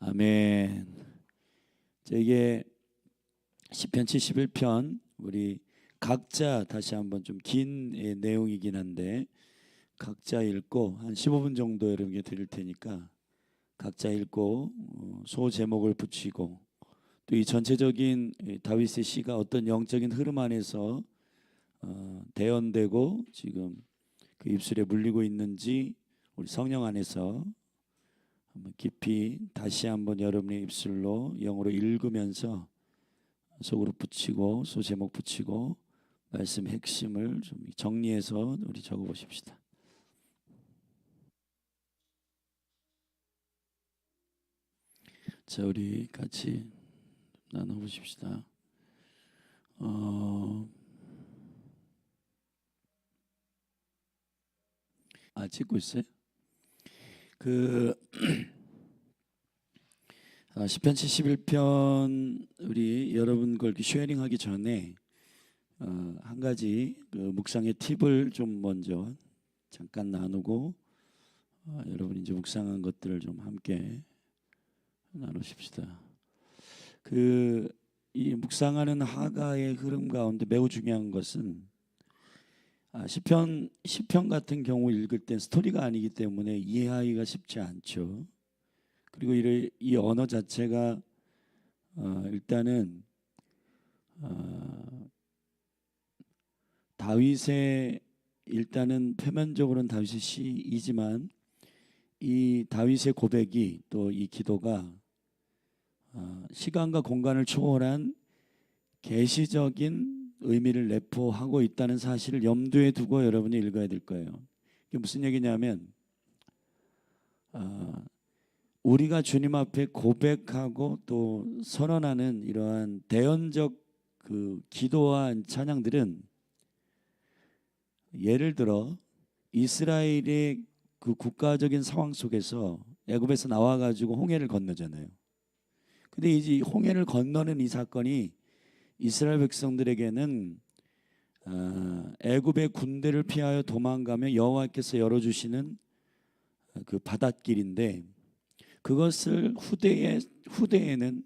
아멘. 이게 시편 71편 우리 각자 다시 한번 좀 긴 내용이긴 한데 각자 읽고 한 15분 정도 여러분께 드릴 테니까 각자 읽고 소 제목을 붙이고 또 이 전체적인 다윗의 시가 어떤 영적인 흐름 안에서 대언되고 지금 그 입술에 물리고 있는지 우리 성령 안에서 한번 깊이 다시 한번 여러분의 입술로 영어로 읽으면서 속으로 붙이고 소 제목 붙이고 말씀 핵심을 좀 정리해서 우리 적어 보십시다. 자, 우리 같이 나눠 보십시다. 찍고 있어요? 시편 71편 우리 여러분 걸 쉐어링하기 전에 한 가지 묵상의 팁을 좀 먼저 잠깐 나누고 여러분이 이제 묵상한 것들을 좀 함께 나누십시다. 이 묵상하는 하가의 흐름 가운데 매우 중요한 것은 시편 같은 경우 읽을 때 스토리가 아니기 때문에 이해하기가 쉽지 않죠. 그리고 이 언어 자체가 일단은 다윗의 일단은 표면적으로는 다윗의 시이지만 이 다윗의 고백이 또 이 기도가 시간과 공간을 초월한 계시적인 의미를 내포하고 있다는 사실을 염두에 두고 여러분이 읽어야 될 거예요. 이게 무슨 얘기냐면 우리가 주님 앞에 고백하고 또 선언하는 이러한 대언적 기도와 찬양들은 예를 들어 이스라엘의 그 국가적인 상황 속에서 애굽에서 나와가지고 홍해를 건너잖아요. 근데 이제 홍해를 건너는 이 사건이 이스라엘 백성들에게는 애굽의 군대를 피하여 도망가며 여호와께서 열어주시는 그 바닷길인데 그것을 후대에는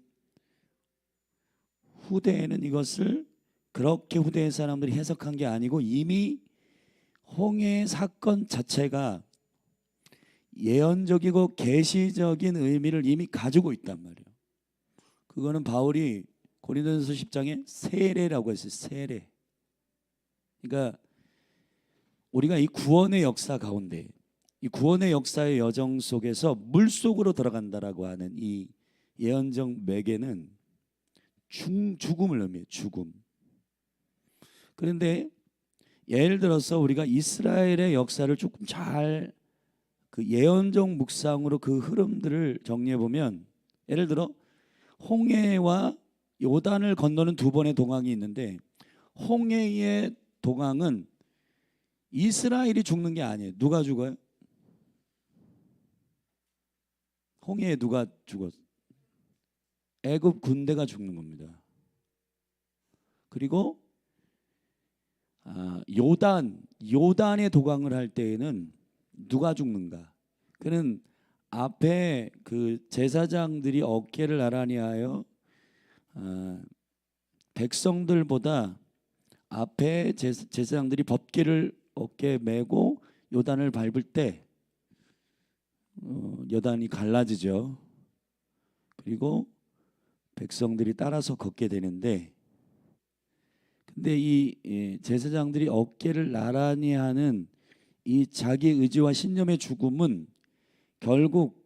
이것을 그렇게 후대의 사람들이 해석한 게 아니고 이미 홍해 사건 자체가 예언적이고 계시적인 의미를 이미 가지고 있단 말이에요. 그거는 바울이 고린도전서 10장에 세례라고 했어요. 세례. 그러니까 우리가 이 구원의 역사 가운데 이 구원의 역사의 여정 속에서 물속으로 들어간다라고 하는 이 예언적 매개는 죽음을 의미해요. 죽음. 그런데 예를 들어서 우리가 이스라엘의 역사를 조금 잘 예언적 묵상으로 그 흐름들을 정리해 보면 예를 들어 홍해와 요단을 건너는 두 번의 동항이 있는데 홍해의 동항은 이스라엘이 죽는 게 아니에요. 누가 죽어요? 홍해에 누가 죽었어요? 애굽 군대가 죽는 겁니다. 그리고 요단의 도강을 할 때에는 누가 죽는가? 그는 앞에 제사장들이 어깨를 나란히 하여 백성들보다 앞에 제사장들이 법궤를 어깨에 메고 요단을 밟을 때 요단이 갈라지죠. 그리고 백성들이 따라서 걷게 되는데 근데 이 제사장들이 어깨를 나란히 하는 이 자기 의지와 신념의 죽음은 결국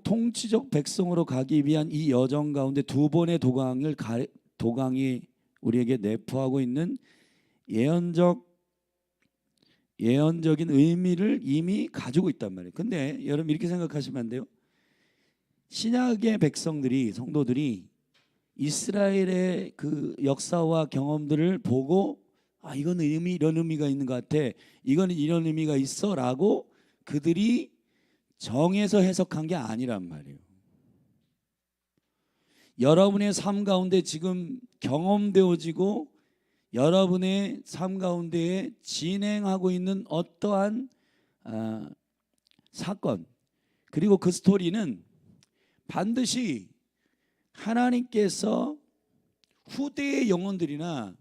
통치적 백성으로 가기 위한 이 여정 가운데 두 번의 도강이 우리에게 내포하고 있는 예언적인 의미를 이미 가지고 있단 말이에요. 근데 여러분 이렇게 생각하시면 안 돼요. 신약의 백성들이 성도들이 이스라엘의 그 역사와 경험들을 보고 이건 이런 의미가 있는 것 같아. 이거는 이런 의미가 있어라고 그들이 정해서 해석한 게 아니란 말이에요. 여러분의 삶 가운데 지금 경험되어지고 여러분의 삶 가운데에 진행하고 있는 어떠한 사건 그리고 그 스토리는 반드시 하나님께서 후대의 영혼들이나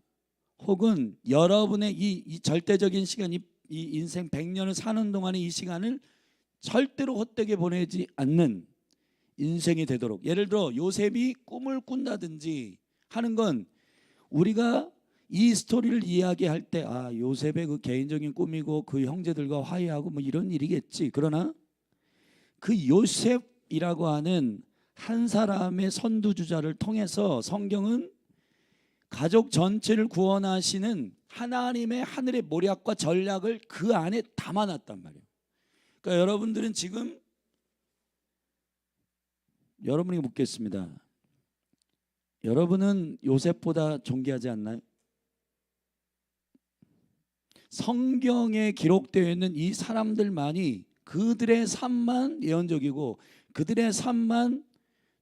혹은 여러분의 이 절대적인 시간, 이 인생 100년을 사는 동안의 이 시간을 절대로 헛되게 보내지 않는 인생이 되도록, 예를 들어 요셉이 꿈을 꾼다든지 하는 건 우리가 이 스토리를 이야기할 때 요셉의 그 개인적인 꿈이고 그 형제들과 화해하고 뭐 이런 일이겠지. 그러나 그 요셉이라고 하는 한 사람의 선두주자를 통해서 성경은 가족 전체를 구원하시는 하나님의 하늘의 모략과 전략을 그 안에 담아놨단 말이에요. 그러니까 여러분들은 지금 여러분에게 묻겠습니다. 여러분은 요셉보다 존귀하지 않나요? 성경에 기록되어 있는 이 사람들만이 그들의 삶만 예언적이고 그들의 삶만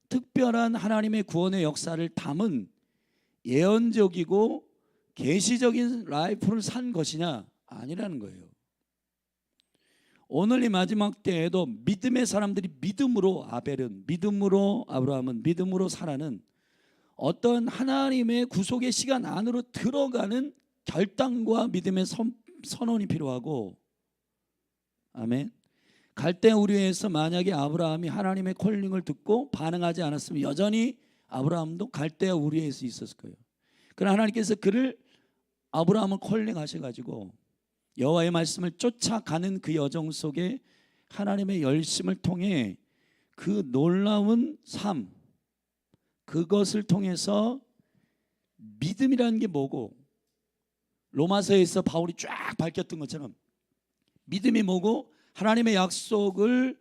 특별한 하나님의 구원의 역사를 담은 예언적이고 계시적인 라이프를 산 것이냐? 아니라는 거예요. 오늘 이 마지막 때에도 믿음의 사람들이 믿음으로, 아벨은 믿음으로, 아브라함은 믿음으로 살아는 어떤 하나님의 구속의 시간 안으로 들어가는 결단과 믿음의 선언이 필요하고, 아멘. 갈대 우리에서 만약에 아브라함이 하나님의 콜링을 듣고 반응하지 않았으면 여전히 아브라함도 갈대 우리에서 있었을 거예요. 그러나 하나님께서 그를, 아브라함을 콜링하셔가지고 여호와의 말씀을 쫓아가는 그 여정 속에 하나님의 열심을 통해 그 놀라운 삶, 그것을 통해서 믿음이라는 게 뭐고, 로마서에서 바울이 쫙 밝혔던 것처럼 믿음이 뭐고 하나님의 약속을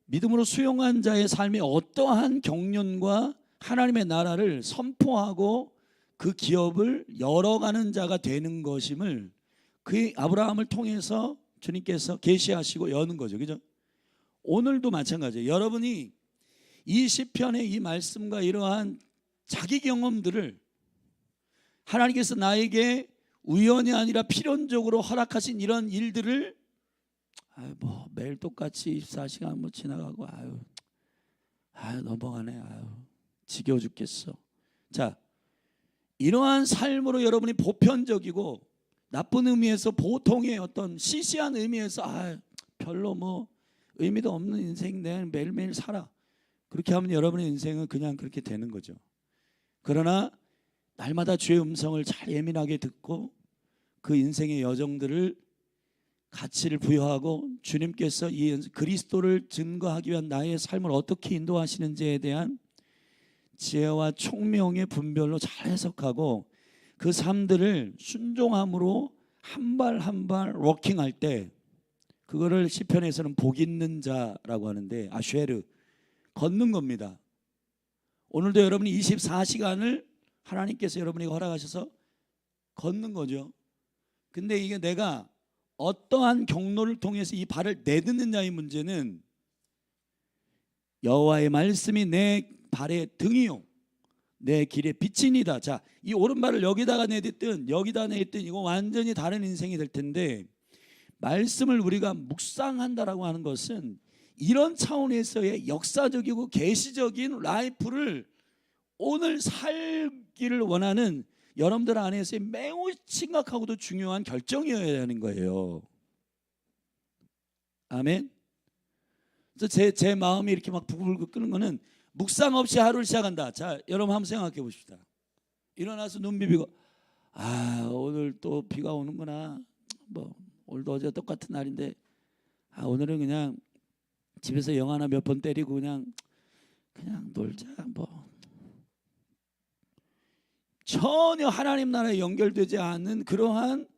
믿음으로 수용한 자의 삶에 어떠한 경륜과 하나님의 나라를 선포하고 그 기업을 열어가는 자가 되는 것임을 그 아브라함을 통해서 주님께서 계시하시고 여는 거죠. 그죠? 오늘도 마찬가지예요. 여러분이 이 시편의 이 말씀과 이러한 자기 경험들을 하나님께서 나에게 우연이 아니라 필연적으로 허락하신 이런 일들을 뭐 매일 똑같이 24시간 뭐 지나가고 넘어가네, 지겨워 죽겠어. 자, 이러한 삶으로 여러분이 보편적이고 나쁜 의미에서 보통의 어떤 시시한 의미에서 별로 뭐 의미도 없는 인생 내가 매일매일 살아, 그렇게 하면 여러분의 인생은 그냥 그렇게 되는 거죠. 그러나 날마다 주의 음성을 잘 예민하게 듣고 그 인생의 여정들을 가치를 부여하고 주님께서 이 그리스도를 증거하기 위한 나의 삶을 어떻게 인도하시는지에 대한 지혜와 총명의 분별로 잘 해석하고 그 삶들을 순종함으로 한 발 한 발 워킹할 때, 그거를 시편에서는 복 있는 자라고 하는데, 아쉐르, 걷는 겁니다. 오늘도 여러분이 24시간을 하나님께서 여러분에게 허락하셔서 걷는 거죠. 근데 이게 내가 어떠한 경로를 통해서 이 발을 내딛느냐의 문제는 여호와의 말씀이 내 발의 등이요 내 길의 빛이니다. 자, 이 오른발을 여기다가 내딛든 여기다 내딛든 이거 완전히 다른 인생이 될 텐데, 말씀을 우리가 묵상한다라고 하는 것은 이런 차원에서의 역사적이고 계시적인 라이프를 오늘 살기를 원하는 여러분들 안에서의 매우 심각하고도 중요한 결정이어야 하는 거예요. 아멘. 그래서 제 마음이 이렇게 막 부글부글 끓는 거는 묵상 없이 하루를 시작한다. 자, 여러분 한번 생각해 보십시다. 일어나서 눈 비비고 오늘 또 비가 오는구나, 뭐 오늘도 어제 똑같은 날인데 오늘은 그냥 집에서 영화나 몇 번 때리고 그냥 놀자, 뭐 전혀 하나님 나라에 연결되지 않는 그러한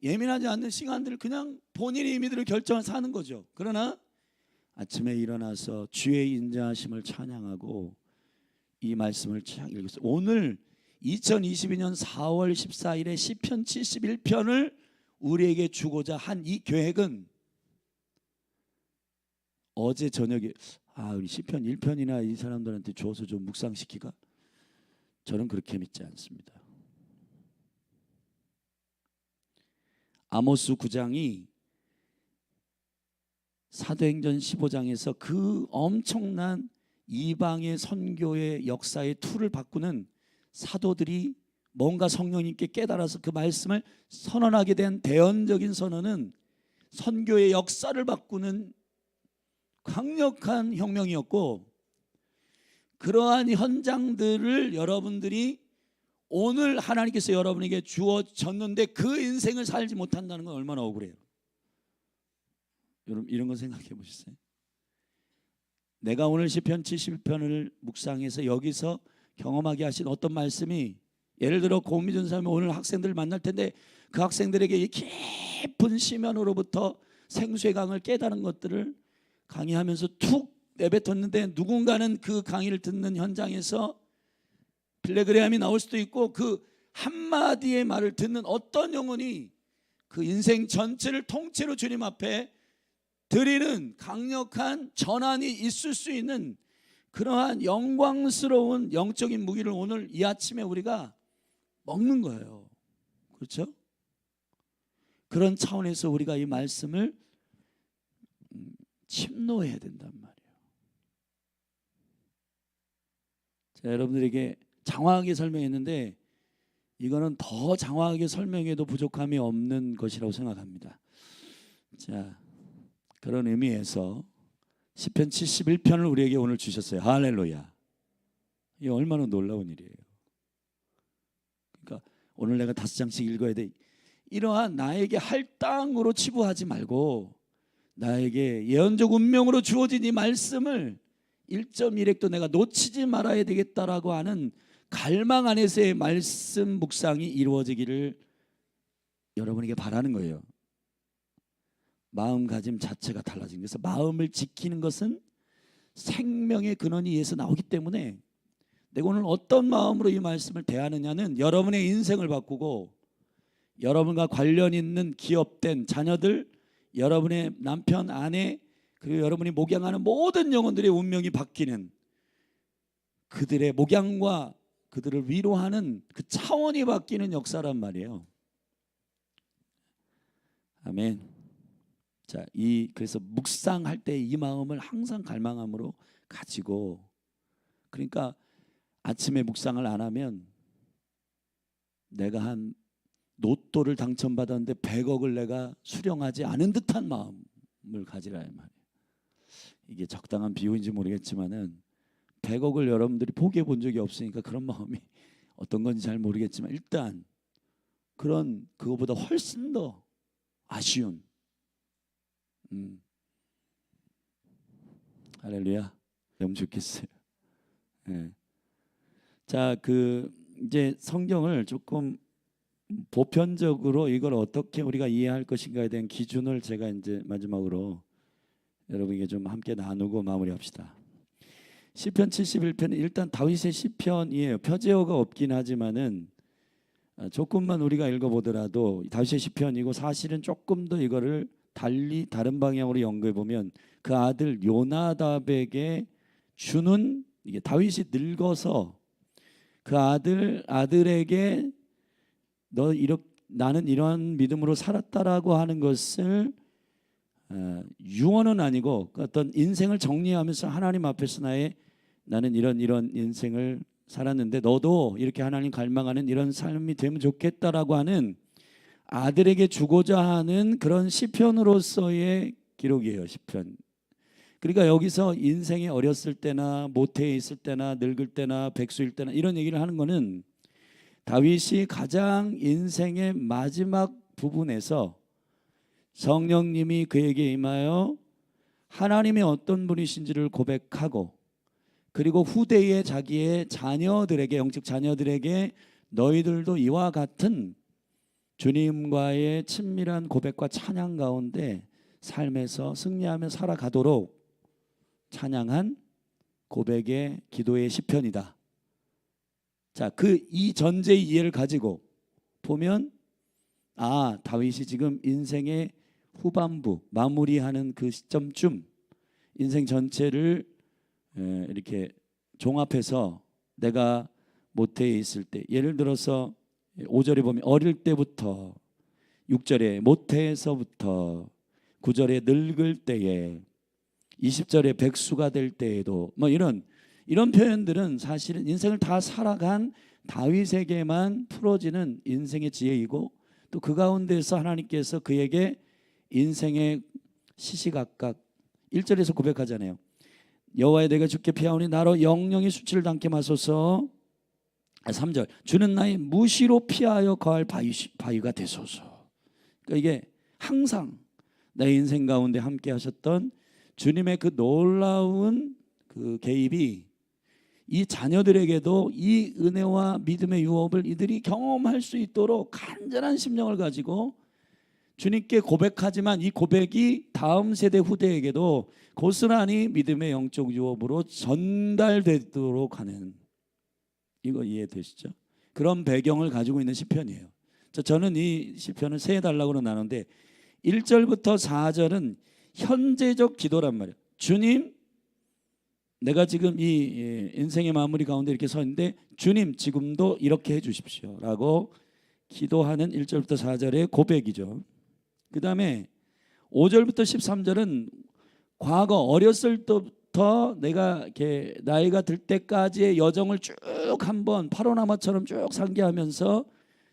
예민하지 않는 시간들을 그냥 본인의 의미대로 결정을 사는 거죠. 그러나 아침에 일어나서 주의 인자하심을 찬양하고 이 말씀을 쫙 읽었어요. 오늘 2022년 4월 14일에 시편 71편을 우리에게 주고자 한 이 계획은 어제 저녁에 우리 시편 1편이나 이 사람들한테 줘서 좀 묵상시키가? 저는 그렇게 믿지 않습니다. 아모스 9장이 사도행전 15장에서 그 엄청난 이방의 선교의 역사의 틀을 바꾸는 사도들이 뭔가 성령님께 깨달아서 그 말씀을 선언하게 된 대언적인 선언은 선교의 역사를 바꾸는 강력한 혁명이었고, 그러한 현장들을 여러분들이 오늘 하나님께서 여러분에게 주어졌는데 그 인생을 살지 못한다는 건 얼마나 억울해요. 여러분 이런 거 생각해 보셨어요? 내가 오늘 시편 71편을 묵상해서 여기서 경험하게 하신 어떤 말씀이, 예를 들어 고민전 사람이 오늘 학생들을 만날 텐데 그 학생들에게 이 깊은 시면으로부터 생수의 강을 깨달은 것들을 강의하면서 툭 내뱉었는데, 누군가는 그 강의를 듣는 현장에서 빌레그레함이 나올 수도 있고, 그 한마디의 말을 듣는 어떤 영혼이 그 인생 전체를 통째로 주님 앞에 드리는 강력한 전환이 있을 수 있는 그러한 영광스러운 영적인 무기를 오늘 이 아침에 우리가 먹는 거예요. 그렇죠? 그런 차원에서 우리가 이 말씀을 침노해야 된단 말이에요. 자, 여러분들에게 장황하게 설명했는데 이거는 더 장황하게 설명해도 부족함이 없는 것이라고 생각합니다. 자, 그런 의미에서 시편 71편을 우리에게 오늘 주셨어요. 할렐루야. 이게 얼마나 놀라운 일이에요. 그러니까 오늘 내가 5장씩 읽어야 돼. 이러한 나에게 할당으로 치부하지 말고 나에게 예언적 운명으로 주어진 이 말씀을 1.1획도 내가 놓치지 말아야 되겠다라고 하는 갈망 안에서의 말씀 묵상이 이루어지기를 여러분에게 바라는 거예요. 마음가짐 자체가 달라진, 그래서 마음을 지키는 것은 생명의 근원이 예에서 나오기 때문에 내가 오늘 어떤 마음으로 이 말씀을 대하느냐는 여러분의 인생을 바꾸고, 여러분과 관련 있는 기업된 자녀들, 여러분의 남편, 아내, 그리고 여러분이 목양하는 모든 영혼들의 운명이 바뀌는, 그들의 목양과 그들을 위로하는 그 차원이 바뀌는 역사란 말이에요. 아멘. 자, 그래서 묵상할 때 이 마음을 항상 갈망함으로 가지고, 그러니까 아침에 묵상을 안 하면 내가 한 로또를 당첨받았는데 100억을 내가 수령하지 않은 듯한 마음을 가지라 말이에요. 이게 적당한 비유인지 모르겠지만은 100억을 여러분들이 포기해 본 적이 없으니까 그런 마음이 어떤 건지 잘 모르겠지만, 일단 그거보다 훨씬 더 아쉬운, 할렐루야. 너무 좋겠어요. 네. 자, 이제 성경을 조금 보편적으로 이걸 어떻게 우리가 이해할 것인가에 대한 기준을 제가 이제 마지막으로 여러분에게 좀 함께 나누고 마무리합시다. 시편 71편은 일단 다윗의 시편이에요. 표제어가 없긴 하지만은 조금만 우리가 읽어보더라도 다윗의 시편이고, 사실은 조금 더 이거를 달리 다른 방향으로 연구해 보면 그 아들 요나답에게 주는, 이게 다윗이 늙어서 그 아들에게 나는 이러한 믿음으로 살았다라고 하는 것을 유언은 아니고 어떤 인생을 정리하면서 하나님 앞에서 나는 이런 인생을 살았는데 너도 이렇게 하나님 갈망하는 이런 삶이 되면 좋겠다라고 하는 아들에게 주고자 하는 그런 시편으로서의 기록이에요. 시편. 그러니까 여기서 인생의 어렸을 때나 모태에 있을 때나 늙을 때나 백수일 때나 이런 얘기를 하는 거는 다윗이 가장 인생의 마지막 부분에서 성령님이 그에게 임하여 하나님이 어떤 분이신지를 고백하고, 그리고 후대의 자기의 자녀들에게, 영적 자녀들에게 너희들도 이와 같은 주님과의 친밀한 고백과 찬양 가운데 삶에서 승리하며 살아가도록 찬양한 고백의 기도의 시편이다. 자, 이 전제의 이해를 가지고 보면 다윗이 지금 인생의 후반부 마무리하는 그 시점쯤 인생 전체를 이렇게 종합해서 내가 모태에 있을 때, 예를 들어서 5절에 보면 어릴 때부터, 6절에 모태에서부터, 9절에 늙을 때에, 20절에 백수가 될 때에도, 뭐 이런 이런 표현들은 사실은 인생을 다 살아간 다윗에게만 풀어지는 인생의 지혜이고, 또 그 가운데서 하나님께서 그에게 인생의 시시각각 1절에서 고백하잖아요. 여호와여 내가 주께 피하오니 나로 영영이 수치를 당게 마소서. 3절 주는 나의 무시로 피하여 거할 바위가 되소서. 그러니까 이게 항상 나의 인생 가운데 함께 하셨던 주님의 그 놀라운 그 개입이 이 자녀들에게도 이 은혜와 믿음의 유업을 이들이 경험할 수 있도록 간절한 심령을 가지고 주님께 고백하지만 이 고백이 다음 세대 후대에게도 고스란히 믿음의 영적 유업으로 전달되도록 하는, 이거 이해되시죠? 그런 배경을 가지고 있는 시편이에요. 저는 이 시편을 세 단락으로 나누는데 1절부터 4절은 현재적 기도란 말이에요. 주님, 내가 지금 이 인생의 마무리 가운데 이렇게 서 있는데 주님 지금도 이렇게 해 주십시오 라고 기도하는 1절부터 4절의 고백이죠. 그 다음에 5절부터 13절은 과거 어렸을 때부터 내가 이렇게 나이가 들 때까지의 여정을 쭉 한번 파노라마처럼 쭉 상기하면서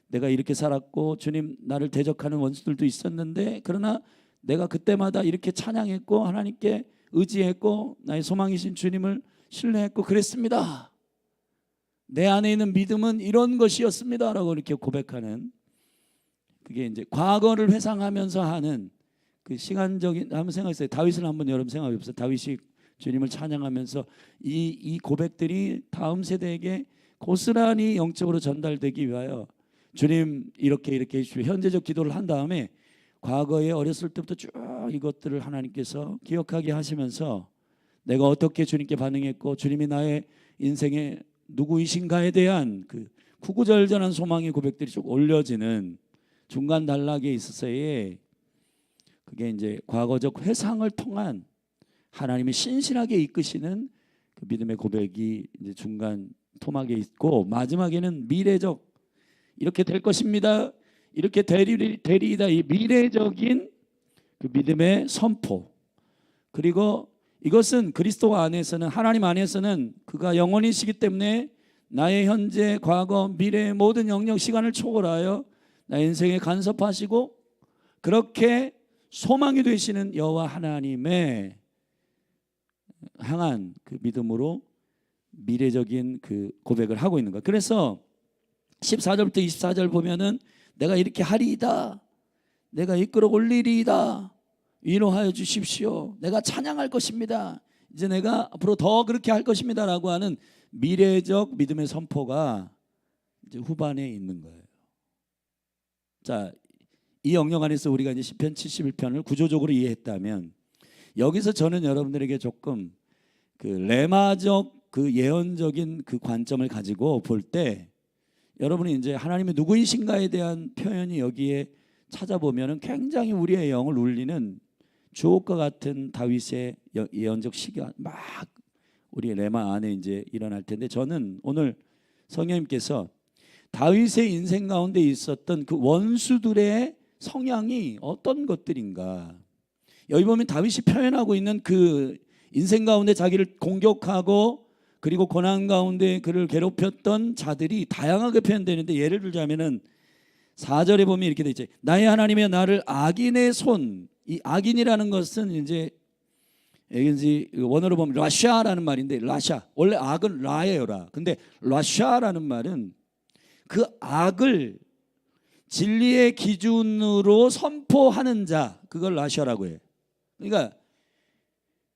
내가 이렇게 살았고 주님 나를 대적하는 원수들도 있었는데 그러나 내가 그때마다 이렇게 찬양했고 하나님께 의지했고 나의 소망이신 주님을 신뢰했고 그랬습니다. 내 안에 있는 믿음은 이런 것이었습니다 라고 이렇게 고백하는, 그게 이제 과거를 회상하면서 하는 그 시간적인, 한번 생각했어요. 다윗을 한번 여러분 생각해 보세요. 다윗이 주님을 찬양하면서 이 고백들이 다음 세대에게 고스란히 영적으로 전달되기 위하여 주님 이렇게 해주시고 현재적 기도를 한 다음에 과거에 어렸을 때부터 쭉 이것들을 하나님께서 기억하게 하시면서 내가 어떻게 주님께 반응했고 주님이 나의 인생의 누구이신가에 대한 그 구구절절한 소망의 고백들이 쭉 올려지는 중간 단락에 있어서의 그게 이제 과거적 회상을 통한 하나님이 신실하게 이끄시는 그 믿음의 고백이 이제 중간 토막에 있고, 마지막에는 미래적 이렇게 될 것입니다, 이렇게 되리이다, 이 미래적인 그 믿음의 선포. 그리고 이것은 그리스도 안에서는, 하나님 안에서는 그가 영원이시기 때문에 나의 현재, 과거, 미래의 모든 영역 시간을 초월하여 나의 인생에 간섭하시고 그렇게 소망이 되시는 여호와 하나님의 향한 그 믿음으로 미래적인 그 고백을 하고 있는 거예요. 그래서 14절부터 24절 보면은 내가 이렇게 하리이다, 내가 이끌어 올리리이다, 위로하여 주십시오, 내가 찬양할 것입니다, 이제 내가 앞으로 더 그렇게 할 것입니다 라고 하는 미래적 믿음의 선포가 이제 후반에 있는 거예요. 자, 이 영역 안에서 우리가 이제 시편 71편을 구조적으로 이해했다면 여기서 저는 여러분들에게 조금 그 레마적 그 예언적인 그 관점을 가지고 볼 때 여러분이 이제 하나님이 누구이신가에 대한 표현이 여기에 찾아보면은 굉장히 우리의 영을 울리는 주옥과 같은 다윗의 예언적 시가 막 우리 레마 안에 이제 일어날 텐데, 저는 오늘 성령님께서 다윗의 인생 가운데 있었던 그 원수들의 성향이 어떤 것들인가, 여기 보면 다윗이 표현하고 있는 그 인생 가운데 자기를 공격하고 그리고 고난 가운데 그를 괴롭혔던 자들이 다양하게 표현되는데, 예를 들자면은 4절에 보면 이렇게 돼 있죠. 나의 하나님이여 나를 악인의 손, 이 악인이라는 것은 이제 원어로 보면 라샤라는 말인데, 라샤 원래 악은 라예요, 라. 근데 라샤라는 말은 그 악을 진리의 기준으로 선포하는 자, 그걸 라샤라고 해요. 그러니까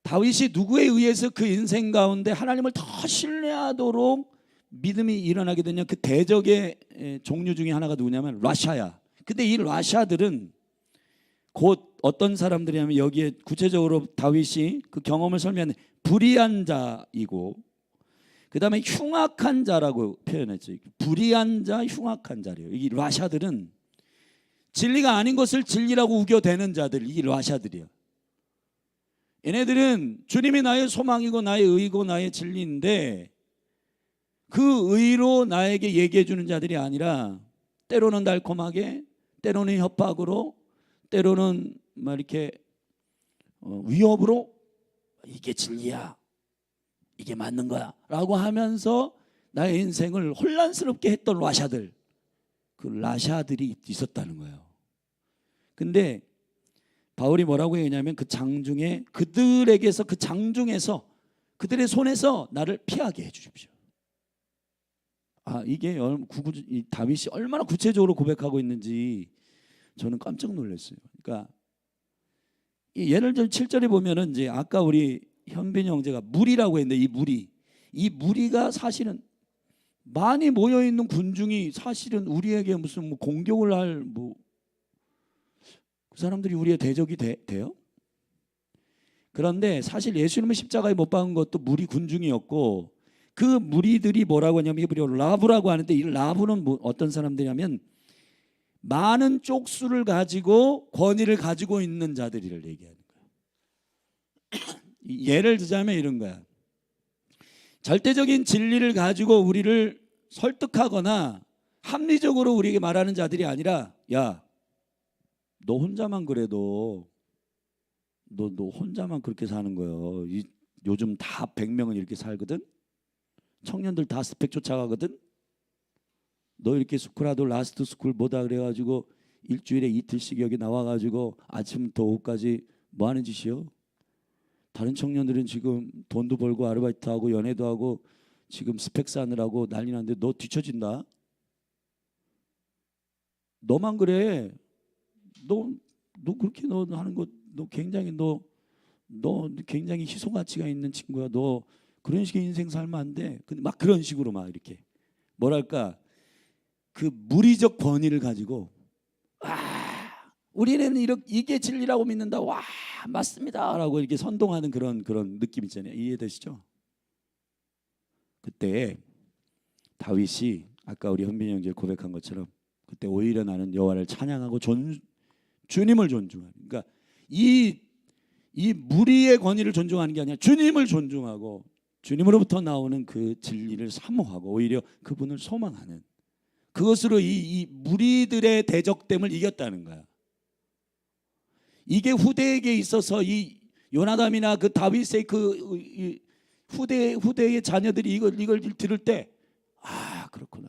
다윗이 누구에 의해서 그 인생 가운데 하나님을 더 신뢰하도록 믿음이 일어나게 되냐, 그 대적의 종류 중에 하나가 누구냐면 라샤야. 근데 이 라샤들은 곧 어떤 사람들이냐면, 여기에 구체적으로 다윗이 그 경험을 설명하는 불의한 자이고 그 다음에 흉악한 자라고 표현했죠. 불의한 자, 흉악한 자래요. 이 라샤들은 진리가 아닌 것을 진리라고 우겨대는 자들, 이 라샤들이야. 얘네들은 주님이 나의 소망이고 나의 의고 나의 진리인데 그 의로 나에게 얘기해 주는 자들이 아니라 때로는 달콤하게, 때로는 협박으로, 때로는 막 이렇게 위협으로 이게 진리야, 이게 맞는 거야 라고 하면서 나의 인생을 혼란스럽게 했던 라샤들, 그 라샤들이 있었다는 거예요. 근데 바울이 뭐라고 얘기하냐면 그 장중에 그들에게서, 그 장중에서, 그들의 손에서 나를 피하게 해주십시오. 이게 이 다윗이 얼마나 구체적으로 고백하고 있는지 저는 깜짝 놀랐어요. 그러니까 예를 들어 7절에 보면은 이제 아까 우리 현빈이 형제가 무리라고 했는데, 이 무리가 사실은 많이 모여 있는 군중이 사실은 우리에게 무슨 뭐 공격을 할 그 사람들이 우리의 대적이 돼요? 그런데 사실 예수님을 십자가에 못 박은 것도 무리 군중이었고, 그 무리들이 뭐라고 하냐면 히브리어로 라브라고 하는데, 이 라브는 어떤 사람들이냐면 많은 쪽수를 가지고 권위를 가지고 있는 자들을 얘기하는 거예요. 예를 들자면 이런 거야. 절대적인 진리를 가지고 우리를 설득하거나 합리적으로 우리에게 말하는 자들이 아니라, 야, 너 혼자만 그래도 너 혼자만 그렇게 사는 거예요. 요즘 다 100명은 이렇게 살거든. 청년들 다 스펙 쫓아가거든. 너 이렇게 스쿨하도 라스트 스쿨 뭐다 그래가지고 일주일에 이틀씩 여기 나와가지고 아침부터 오후까지 뭐 하는 짓이요? 다른 청년들은 지금 돈도 벌고 아르바이트하고 연애도 하고 지금 스펙 쌓느라고 난리 났는데 너 뒤처진다. 너만 그래. 너 그렇게 너 하는 거 너 굉장히 너 굉장히 희소 가치가 있는 친구야. 너 그런 식의 인생 살면 안 돼. 근데 막 그런 식으로 막 이렇게 뭐랄까 그 무리적 권위를 가지고 우리는 이게 진리라고 믿는다. 와 맞습니다라고 이렇게 선동하는 그런 느낌 있잖아요. 이해되시죠? 그때 다윗이 아까 우리 현빈이 형제 고백한 것처럼 그때 오히려 나는 여호와를 찬양하고 주님을 존중하는, 그러니까 이 무리의 권위를 존중하는 게 아니라 주님을 존중하고 주님으로부터 나오는 그 진리를 사모하고 오히려 그분을 소망하는, 그것으로 이 무리들의 대적됨을 이겼다는 거야. 이게 후대에게 있어서 이 요나담이나 그 다윗의 그 후대의 자녀들이 이걸 들을 때 그렇구나.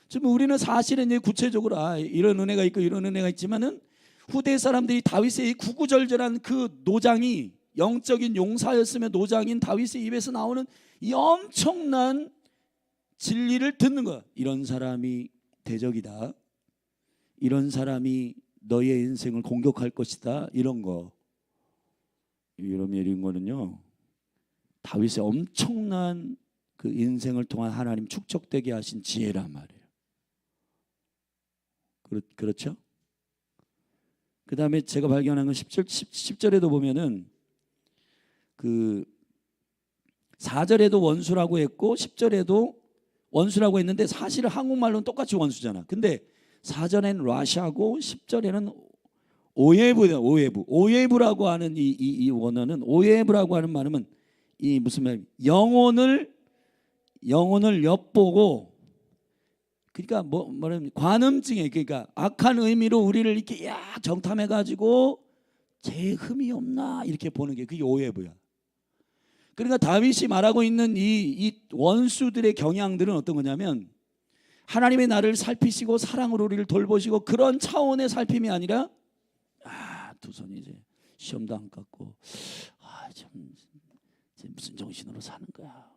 지금 우리는 사실은 구체적으로 이런 은혜가 있고 이런 은혜가 있지만은 후대 사람들이 다윗의 이 구구절절한 그 노장이 영적인 용사였으며 노장인 다윗의 입에서 나오는 이 엄청난 진리를 듣는 거야. 이런 사람이 대적이다. 이런 사람이 너의 인생을 공격할 것이다. 이런 거. 이런 거는요. 다윗의 엄청난 그 인생을 통한 하나님 축적되게 하신 지혜란 말이에요. 그렇죠? 그 다음에 제가 발견한 건 10절에도 보면은 그 4절에도 원수라고 했고 10절에도 원수라고 했는데 사실은 한국말로는 똑같이 원수잖아. 근데 4절에는 라샤고 10절에는 오예부라고 하는 이 원어는, 오예부라고 하는 말은 이 무슨 말, 영혼을 엿보고, 그러니까 뭐냐면 관음증에, 그러니까 악한 의미로 우리를 이렇게 정탐해 가지고 제 흠이 없나 이렇게 보는 게 그게 오해부야. 그러니까 다윗이 말하고 있는 이 원수들의 경향들은 어떤 거냐면 하나님의 나를 살피시고 사랑으로 우리를 돌보시고 그런 차원의 살핌이 아니라 두 손이 이제 시험도 안 갔고 참 무슨 정신으로 사는 거야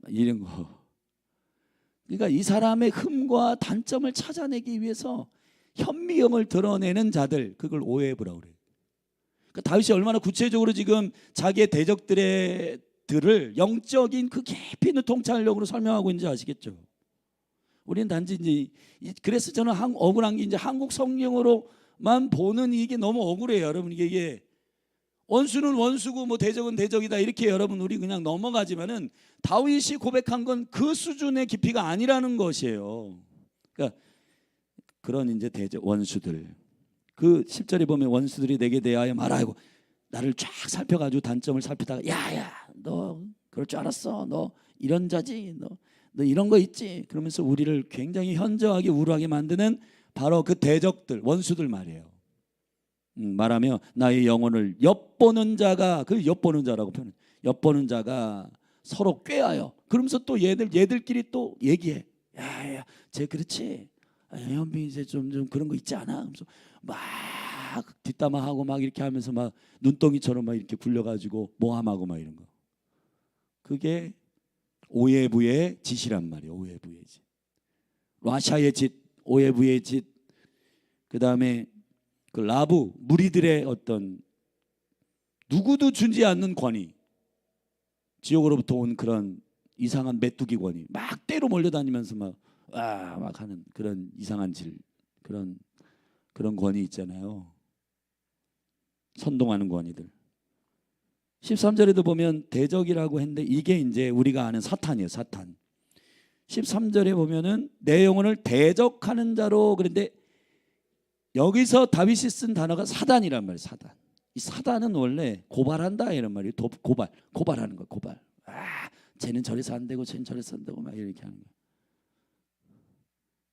이런 거. 그러니까 이 사람의 흠과 단점을 찾아내기 위해서 현미경을 드러내는 자들, 그걸 오해부라고 그래요. 그러니까 다윗이 얼마나 구체적으로 지금 자기의 대적들을 영적인 그 깊이 있는 통찰력으로 설명하고 있는지 아시겠죠? 우리는 단지 이제 그래서 저는 억울한 게 이제 한국 성경으로만 보는 이게 너무 억울해요, 여러분. 이게 원수는 원수고 뭐 대적은 대적이다 이렇게 여러분 우리 그냥 넘어가지만은 다윗이 고백한 건 그 수준의 깊이가 아니라는 것이에요. 그러니까 그런 이제 원수들, 그 10절에 보면 원수들이 내게 대하여 말하고 나를 쫙 살펴가지고 단점을 살피다가 야야 너 그럴 줄 알았어, 너 이런 자지, 너 이런 거 있지, 그러면서 우리를 굉장히 현저하게 우울하게 만드는 바로 그 대적들, 원수들 말이에요. 말하며 나의 영혼을 엿보는 자가, 그 엿보는 자라고 표현해. 엿보는 자가 서로 꾀하여. 그러면서 또 얘들끼리 또 얘기해. 야, 쟤 그렇지. 현빈이 이제 좀 그런 거 있지 않아? 그러면서 막 뒷담화하고 막 이렇게 하면서 막 눈덩이처럼 막 이렇게 굴려가지고 모함하고 막 이런 거. 그게 오해부의 짓이란 말이에요. 오해부의 짓. 라샤의 짓, 오해부의 짓. 그 다음에 그 라부 무리들의 어떤 누구도 주지 않는 권위, 지옥으로부터 온 그런 이상한 메뚜기 권위, 막 때로 몰려다니면서 막 하는 그런 이상한 질, 그런 권위 있잖아요. 선동하는 권위들. 13절에도 보면 대적이라고 했는데 이게 이제 우리가 아는 사탄이에요. 사탄. 13절에 보면은 내 영혼을 대적하는 자로. 그런데 여기서 다윗이 쓴 단어가 사단이란 말이에요. 사단. 이 사단은 원래 고발한다 이런 말이에요. 고발하는 거. 고발. 쟤는 저래서 안 되고 쟤는 저래서 안 되고 막 이렇게 하는 거.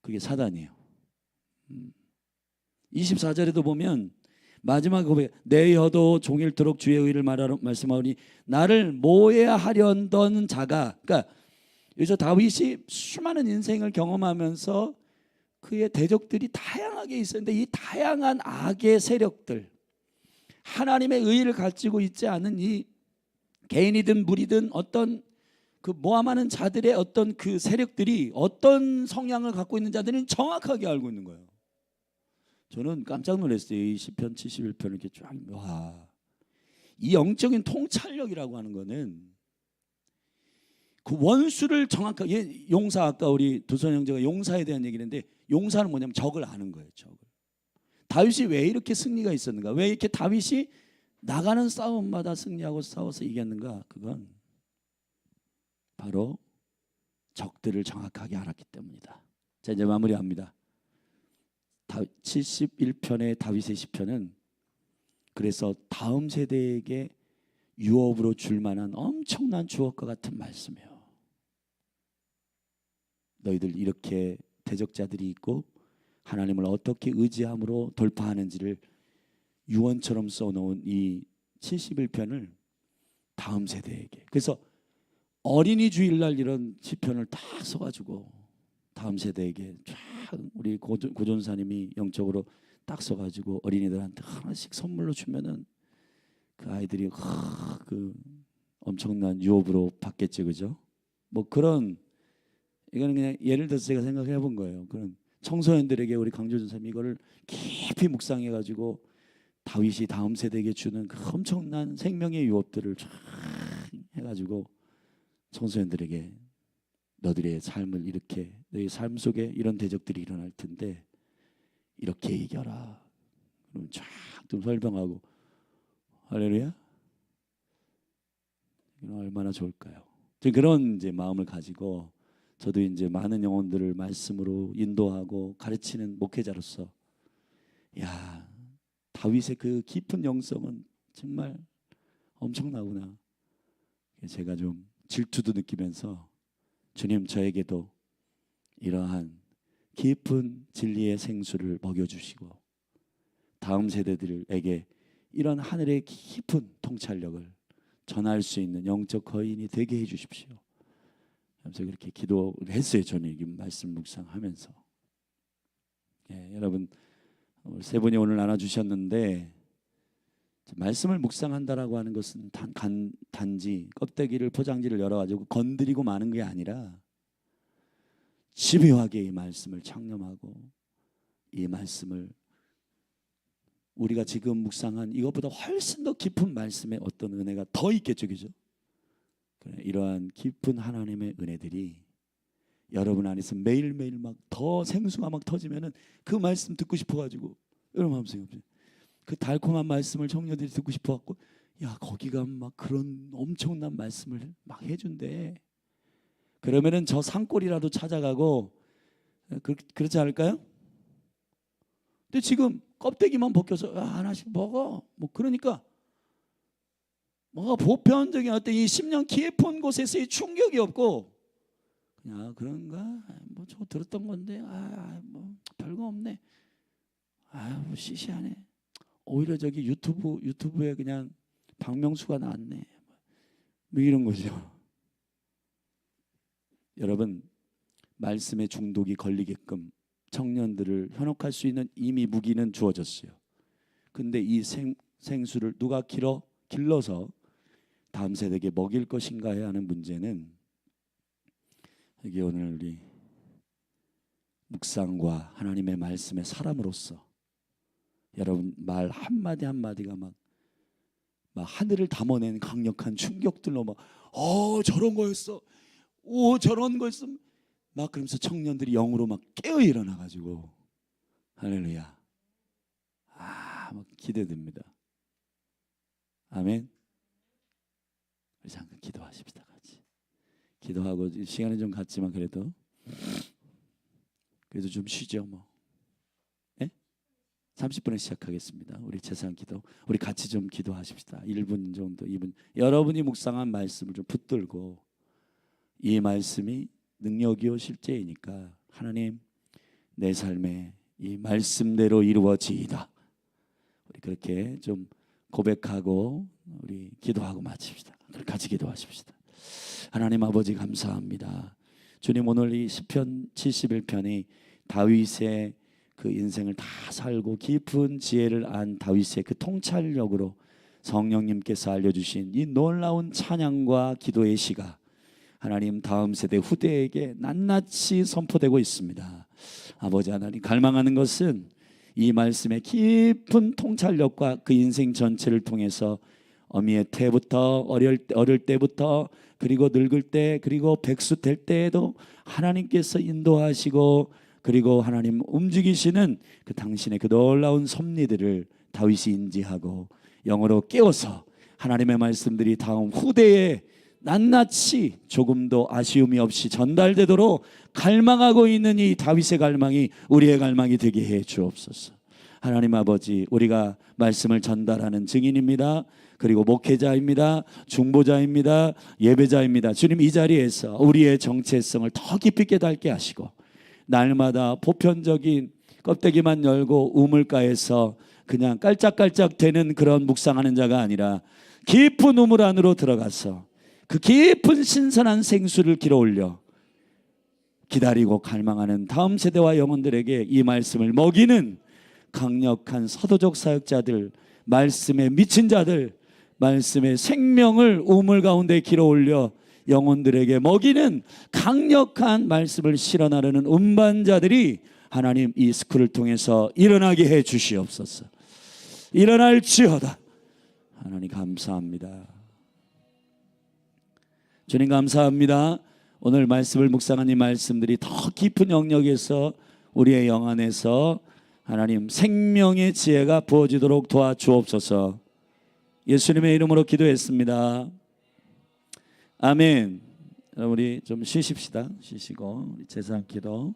그게 사단이에요. 24절에도 보면 마지막 고백, 내 혀도 종일토록 주의 의를 말씀하오니 나를 모해하려던 자가. 그러니까 여기서 다윗이 수많은 인생을 경험하면서 그의 대적들이 다양하게 있었는데 이 다양한 악의 세력들, 하나님의 의의를 가지고 있지 않은 이 개인이든 무리든 어떤 그 모함하는 자들의 어떤 그 세력들이 어떤 성향을 갖고 있는 자들은 정확하게 알고 있는 거예요. 저는 깜짝 놀랐어요. 이 시편 71편을 이렇게 쫙, 와, 이 영적인 통찰력이라고 하는 거는 그 원수를 정확하게, 용사, 아까 우리 두선 형제가 용사에 대한 얘기를 했는데 용사는 뭐냐면 적을 아는 거예요. 적을. 다윗이 왜 이렇게 승리가 있었는가? 왜 이렇게 다윗이 나가는 싸움마다 승리하고 싸워서 이겼는가? 그건 바로 적들을 정확하게 알았기 때문이다. 자, 이제 마무리합니다. 71편의 다윗의 시편은 그래서 다음 세대에게 유업으로 줄 만한 엄청난 주옥과 같은 말씀이에요. 너희들 이렇게 대적자들이 있고 하나님을 어떻게 의지함으로 돌파하는지를 유언처럼 써놓은 이 71편을 다음 세대에게, 그래서 어린이 주일날 이런 시편을 딱 써가지고 다음 세대에게 쫙 우리 고전사님이 영적으로 딱 써가지고 어린이들한테 하나씩 선물로 주면은 그 아이들이 그 엄청난 유업으로 받겠지, 그죠? 뭐 그런, 이거는 그냥 예를 들어서 제가 생각해 본 거예요. 그런 청소년들에게 우리 강조전사님이 이거를 깊이 묵상해가지고 다윗이 다음 세대에게 주는 그 엄청난 생명의 유업들을 쫙 해가지고 청소년들에게 너희의 삶을 이렇게, 너희 삶 속에 이런 대적들이 일어날 텐데 이렇게 이겨라. 그럼 쫙 좀 설명하고, 할렐루야. 얼마나 좋을까요? 그런 이제 마음을 가지고 저도 이제 많은 영혼들을 말씀으로 인도하고 가르치는 목회자로서, 야, 다윗의 그 깊은 영성은 정말 엄청나구나. 제가 좀 질투도 느끼면서 주님, 저에게도 이러한 깊은 진리의 생수를 먹여주시고 다음 세대들에게 이런 하늘의 깊은 통찰력을 전할 수 있는 영적 거인이 되게 해주십시오. 그래서 그렇게 기도를 했어요. 저는 이 말씀 묵상하면서. 여러분, 세 분이 오늘 나눠주셨는데 말씀을 묵상한다라고 하는 것은 단지 껍데기를, 포장지를 열어가지고 건드리고 마는 게 아니라 집요하게 이 말씀을 창념하고 이 말씀을 우리가 지금 묵상한 이것보다 훨씬 더 깊은 말씀의 어떤 은혜가 더 있겠죠, 그죠? 이러한 깊은 하나님의 은혜들이 여러분 안에서 매일매일 막 더 생수가 막 터지면은 그 말씀 듣고 싶어가지고, 여러분 마음속에 그 달콤한 말씀을 청년들이 듣고 싶어갖고, 야, 거기가 막 그런 엄청난 말씀을 막 해준대. 그러면은 저 산골이라도 찾아가고, 그렇지 않을까요? 근데 지금 껍데기만 벗겨서 하나씩 먹어. 뭐 그러니까 뭐가 보편적인 어떤 이 10년 깊은 곳에서의 충격이 없고, 그냥 그런가? 뭐 저 들었던 건데, 뭐 별거 없네. 뭐 시시하네. 오히려 저기 유튜브에 그냥 박명수가 나왔네. 뭐 이런 거죠. 여러분, 말씀에 중독이 걸리게끔 청년들을 현혹할 수 있는 이미 무기는 주어졌어요. 근데 이 생수를 누가 길러서 다음 세대에게 먹일 것인가에 하는 문제는, 이게 오늘 우리 묵상과 하나님의 말씀의 사람으로서 여러분 말 한마디 한마디가 막 하늘을 담아낸 강력한 충격들로 저런 거였어, 저런 거였어, 막 그러면서 청년들이 영으로 막 깨어 일어나 가지고, 할렐루야, 막 기대됩니다. 아멘. 우리 잠깐 기도하십시다. 같이 기도하고, 시간이 좀 갔지만 그래도 좀 쉬죠. 30분에 시작하겠습니다. 우리 제사상 기도, 우리 같이 좀 기도하십시다. 1분 정도, 2분. 여러분이 묵상한 말씀을 좀 붙들고, 이 말씀이 능력이요 실제이니까 하나님, 내 삶에 이 말씀대로 이루어지이다. 우리 그렇게 좀 고백하고 우리 기도하고 마칩시다. 같이 기도하십시다. 하나님 아버지, 감사합니다. 주님, 오늘 이 시편 71편이 다윗의 그 인생을 다 살고 깊은 지혜를 안 다윗의 그 통찰력으로 성령님께서 알려주신 이 놀라운 찬양과 기도의 시가 하나님, 다음 세대 후대에게 낱낱이 선포되고 있습니다. 아버지 하나님, 갈망하는 것은 이 말씀의 깊은 통찰력과 그 인생 전체를 통해서 어미의 태부터 어릴 때부터, 그리고 늙을 때, 그리고 백수 될 때에도 하나님께서 인도하시고, 그리고 하나님 움직이시는 그 당신의 그 놀라운 섭리들을 다윗이 인지하고 영으로 깨워서 하나님의 말씀들이 다음 후대에 낱낱이 조금도 아쉬움이 없이 전달되도록 갈망하고 있는 이 다윗의 갈망이 우리의 갈망이 되게 해 주옵소서. 하나님 아버지, 우리가 말씀을 전달하는 증인입니다. 그리고 목회자입니다. 중보자입니다. 예배자입니다. 주님, 이 자리에서 우리의 정체성을 더 깊이 깨닫게 하시고, 날마다 보편적인 껍데기만 열고 우물가에서 그냥 깔짝깔짝 되는 그런 묵상하는 자가 아니라 깊은 우물 안으로 들어가서 그 깊은 신선한 생수를 길어올려 기다리고 갈망하는 다음 세대와 영혼들에게 이 말씀을 먹이는 강력한 서도적 사역자들, 말씀에 미친 자들, 말씀의 생명을 우물 가운데 길어올려 영혼들에게 먹이는 강력한 말씀을 실현하려는 운반자들이 하나님, 이 스쿨을 통해서 일어나게 해 주시옵소서. 일어날지어다. 하나님 감사합니다. 주님 감사합니다. 오늘 말씀을 묵상한 이 말씀들이 더 깊은 영역에서 우리의 영 안에서 하나님 생명의 지혜가 부어지도록 도와주옵소서. 예수님의 이름으로 기도했습니다. 아멘. 우리 좀 쉬십시다. 쉬시고 우리 제사상 기도.